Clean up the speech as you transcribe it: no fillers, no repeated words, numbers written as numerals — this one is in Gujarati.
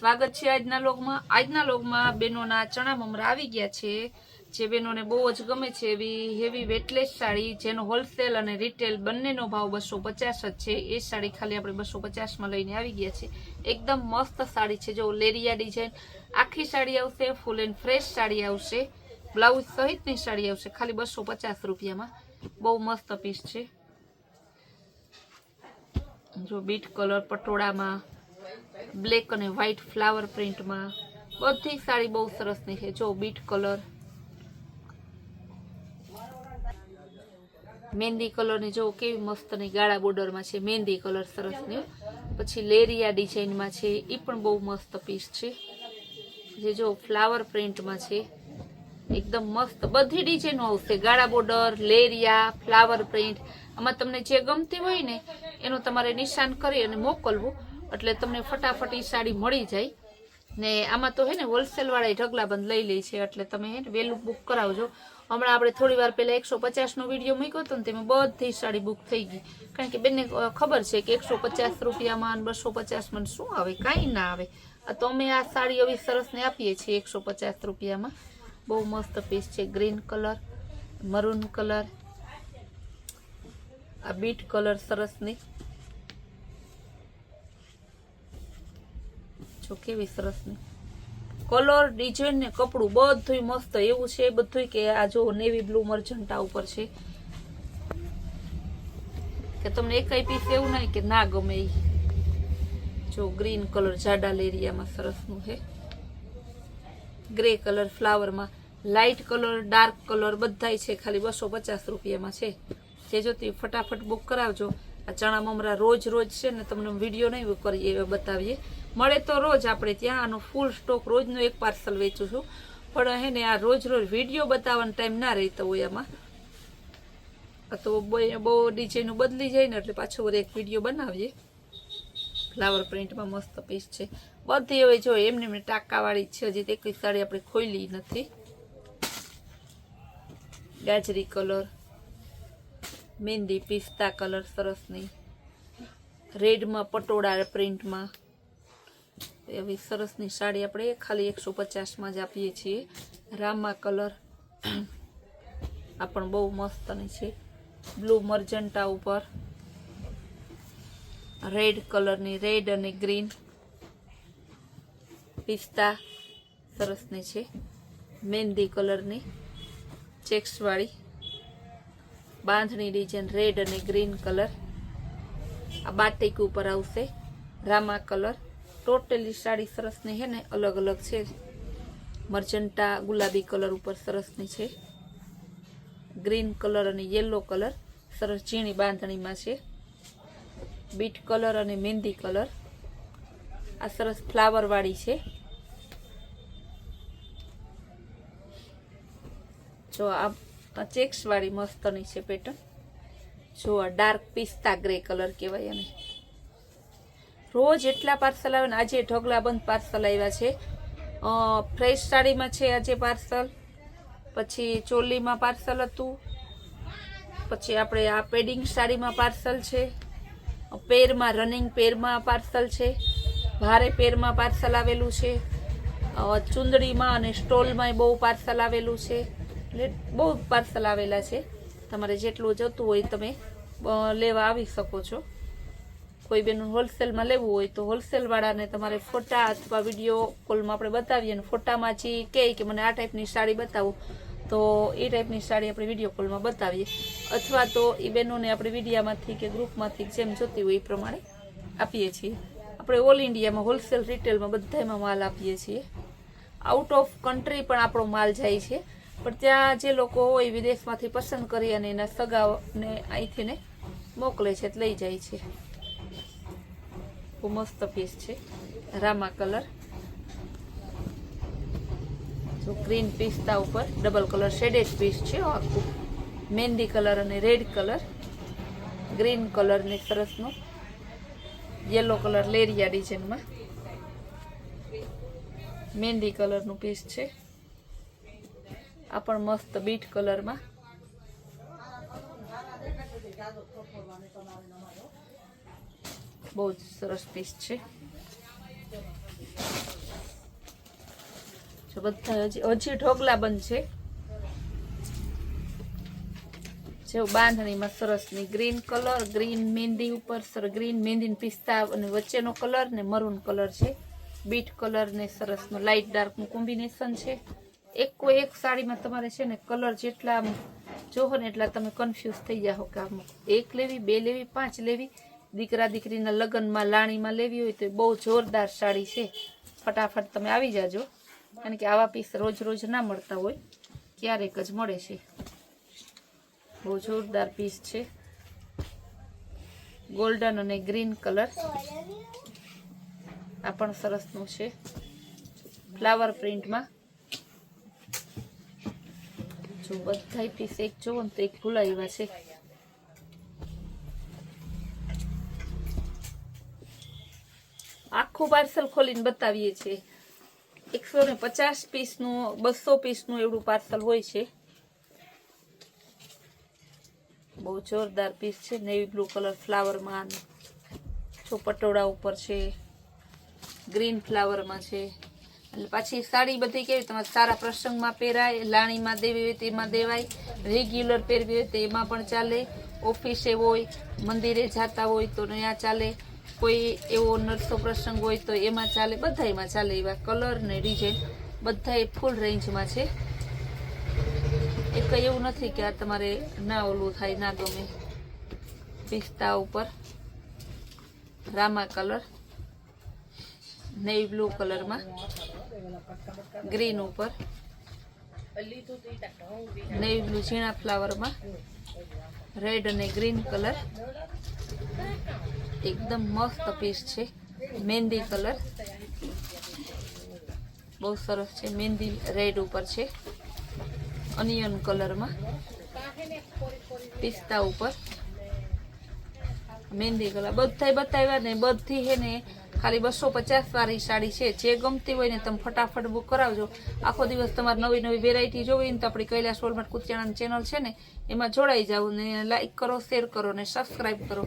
સ્વાગત છે આજના લોગમાં બેનોના ચણા મમરા આવી ગયા છે જે બેનોને બહુ જ ગમે છે એવી હેવી વેટલેસ સાડી જેનો હોલસેલ અને રિટેલ બંનેનો ભાવ 250 જ છે એ સાડી ખાલી આપણે 250 માં લઈને આવી ગયા છે એકદમ મસ્ત સાડી છે જો લેરિયા ડિઝાઇન આખી સાડી આવશે ફૂલ એન્ડ ફ્રેશ સાડી આવશે બ્લાઉઝ સહિતની સાડી આવશે ખાલી 250 રૂપિયામાં બહુ મસ્ત પીસ છે जो बीट कलर पटोड़ा ब्लेक और व्हाइट फ्लावर प्रिंट में बधी साड़ी बहुत सरस नहीं है जो बीट कलर मेहंदी कलर ने जो केवी मस्त नहीं गाढ़ा बॉर्डर में है मेहंदी कलर सरस नहीं पछी लेरिया डिजाइन में है ये पण बहु मस्त पीस है जे जो फ्लावर प्रिंट में है एकदम मस्त बधी डिजाइन आवशे गाढ़ा बॉर्डर लेरिया फ्लावर प्रिंट आमां तमने जे गमती होय ने एनु तमारे निशान करी अने मोकलवुं એટલે તમને ફટાફટ ઈ સાડી મળી જાય ને આમાં તો હે ને હોલસેલ વાળા ઢગલાબંધ લઈ લે છે એટલે તમે હે ને વેલું બુક કરાવજો હમણાં આપણે થોડી વાર પહેલા 150 નો વિડિયો મૂક્યો હતો ને તેમાં બધી સાડી બુક થઈ ગઈ કારણ કે બેનને ખબર છે કે 150 રૂપિયામાં 250 માં શું આવે કાઈ ના આવે તો અમે આ સાડી એવી સરસ ને આપીએ છીએ 150 રૂપિયામાં બહુ મસ્ત પીસ છે ગ્રીન કલર મરૂન કલર आ बीट कलर सरस नहीं जो केवी सरस नहीं कलर डिजाइन ने कपड़ू बधुं मस्त एवं है बधुं के आ जो नेवी ब्लू मरजंटा ऊपर है कि तमने एक पीस एवं नहीं कि ना गमे जो ग्रीन कलर जाडा लेरिया में सरस नु है ग्रे कलर फ्लावर में लाइट कलर डार्क कलर बधाई है खाली 250 रूपिया में है जे जो फटाफट बुक करावजो आ चना ममरा रोज रोज है ने तमने विडियो नहीं करीए बतावीए मळे तो रोज आपणे त्यां आनो फूल स्टॉक रोजनो एक पार्सल वेचुं छुं पण है ने आ रोज रोज विडियो बतावવાનો टाइम ना રહેતો હોય આમાં તો બહુ ડિઝાઇન બદલી જાય ને એટલે પાછો વળી એક વિડિયો બનાવીએ ફ્લાવર પ્રિન્ટમાં મસ્ત પીસ છે બધી હવે જો એમને ટાકાવાળી છે હજી એક સાડી આપણે ખોલી નથી ગાજરી કલર मेहंदी पिस्ता कलर सरस नहीं रेड में पटोड़ा प्रिंट में एवं सरस नहीं साड़ी अपने खाली 150 में ज आपीए छीए रामा कलर आ पण बहु मस्त नहीं है ब्लू मरजंटा ऊपर रेड कलर नहीं रेड और ग्रीन पिस्ता सरस नहीं है मेहंदी कलर नहीं चेक्स वाली बांधनी डिजाइन रेड और ग्रीन कलर आ बाटिक ऊपर आवशे रामा कलर टोटली साड़ी सरस नहीं है ने अलग अलग है मरचंटा गुलाबी कलर ऊपर सरस नहीं है ग्रीन कलर और येलो कलर सरस झीणी बांधणी में है बीट कलर और मेहंदी कलर आ सरस फ्लावर वाली है जो आ चेक्स वाली मस्त नहीं है पेटर्न जो डार्क पिस्ता ग्रे कलर कहवाय ने रोज एटला पार्सल आवे ने आज ढगलाबंध पार्सल आव्या छे फ्रेश साड़ी में छे आज पार्सल पछी चोली में पार्सल हतुं पछी आपणे आ पेडिंग साड़ी में पार्सल छे पेर में रनिंग पेर में पार्सल छे भारे पेर में पार्सल आवेलुं छे चुंदड़ी में अने स्टोल में बहु पार्सल आवेलुं छे बहुत पार्सल आवेला है तमारे जेटलुं जतुं होय तमे लेवा आवी शको छो कोई बेन होलसेल में लेवुं होय तो होलसेल वाळा ने तमारे फोटा अथवा विडियो कॉल में आपणे बतावीए ने फोटा में जी कहे कि मने आ टाइपनी साड़ी बतावो तो ए टाइपनी साड़ी आपणे विडियो कॉल में बतावीए अथवा तो ई बेनोने आपणे विडियामांथी के ग्रुपमांथी जेम जोती होय ए प्रमाणे आपीए छीए आपणे ऑल इंडिया में होलसेल रिटेल में बधायमां माल आपीए छीए आउट ऑफ कंट्री पण आपणो माल जाय छे पण त्या जे लोको होय विदेशमांथी पसंद करी अने एना सगाने અહીંથી ને મોકલે છે લઈ જાય છે બહુ મસ્ત પીસ છે રામા કલર જો ગ્રીન પિસ્તા ઉપર ડબલ કલર શેડેડ પીસ છે આખું મહેંદી કલર અને રેડ કલર ગ્રીન કલર ને સરસનો येलो कलर लेरिया डिजाइन में मेहंदी कलर नु पीस है आ पण मस्त बीट कलर में बहुत सरस पीस है। જો બધા હજી ઢોકલા બંધ છે. જેવું બાંધણીમાં સરસની ગ્રીન કલર, ગ્રીન મહેંદી ઉપર ગ્રીન મહેંદી પિસ્તા અને વચ્ચેનો કલર ને મરૂન કલર છે. બીટ કલર ને સરસનું લાઇટ ડાર્કનું કોમ્બિનેશન છે. કોઈ એક સાડીમાં તમારે છે ને કલર જેટલા જોહો ને એટલા તમે કન્ફ્યુઝ થઈ જાઓ કે આમ 1 લેવી, 2 લેવી, 5 લેવી. દીકરા દીકરીના લગ્નમાં લાણીમાં લેવી હોય તો બહુ જોરદાર સાડી છે. ફટાફટ તમે આવી જાજો, કારણ કે આવા પીસ રોજ રોજ ના મળતા હોય, ક્યારેક જ મળે છે. બહુ જોરદાર પીસ છે. ગોલ્ડન અને ગ્રીન કલર. આ પણ સરસનું છે, ફ્લાવર પ્રિન્ટમાં. જો બધા પીસ એક જોવો ને તો એક ભૂલાવ્યા છે. આખું પાર્સલ ખોલીને બતાવીએ છીએ. 150 પીસનું, 200 પીસનું એવું પાર્સલ હોય છે. બહુ જોરદાર પીસ છે. નેવી બ્લુ કલર ફ્લાવરમાં, જો પટોળા ઉપર છે, ગ્રીન ફ્લાવરમાં છે. એટલે પાછી સાડી બધી કેવી તમારે સારા પ્રસંગમાં પહેરાય, લાણીમાં દેવી હોય તો એમાં દેવાય, રેગ્યુલર પહેરવી હોય તો એમાં પણ ચાલે, ઓફિસે હોય, મંદિરે જતા હોય તો ત્યાં ચાલે, કોઈ એવો નરસો પ્રસંગ હોય તો એમાં ચાલે, બધામાં ચાલે. એવા કલર ને ડિઝાઇન બધા ફૂલ રેન્જમાં છે. એક એવું નથી કે આ તમારે ના ઓલું થાય, ના ગમે. પિસ્તા ઉપર રામા કલર, નેવી બ્લુ કલરમાં, ગ્રીન ઉપર નેવી બ્લુ ઝીણા ફ્લાવરમાં, રેડ અને ગ્રીન કલર. એકદમ મસ્ત પીસ છે. મહેંદી કલર બહુ સરસ છે. મહેંદી રેડ ઉપર છે, અનિયન કલરમાં, પિસ્તા ઉપર મહેંદી કલર. બધા બતાવ્યા ને બધી હે ને ખાલી 250 વાળી સાડી છે. જે ગમતી હોય ને તમે ફટાફટ બુક કરાવજો. આખો દિવસ તમારે નવી નવી વેરાયટી જોવી ને તો આપણી કૈલાસ વોલમાર્ટ કુતિયાણા ચેનલ છે ને એમાં જોડાઈ જાવ ને લાઈક કરો, શેર કરો ને સબસ્ક્રાઈબ કરો.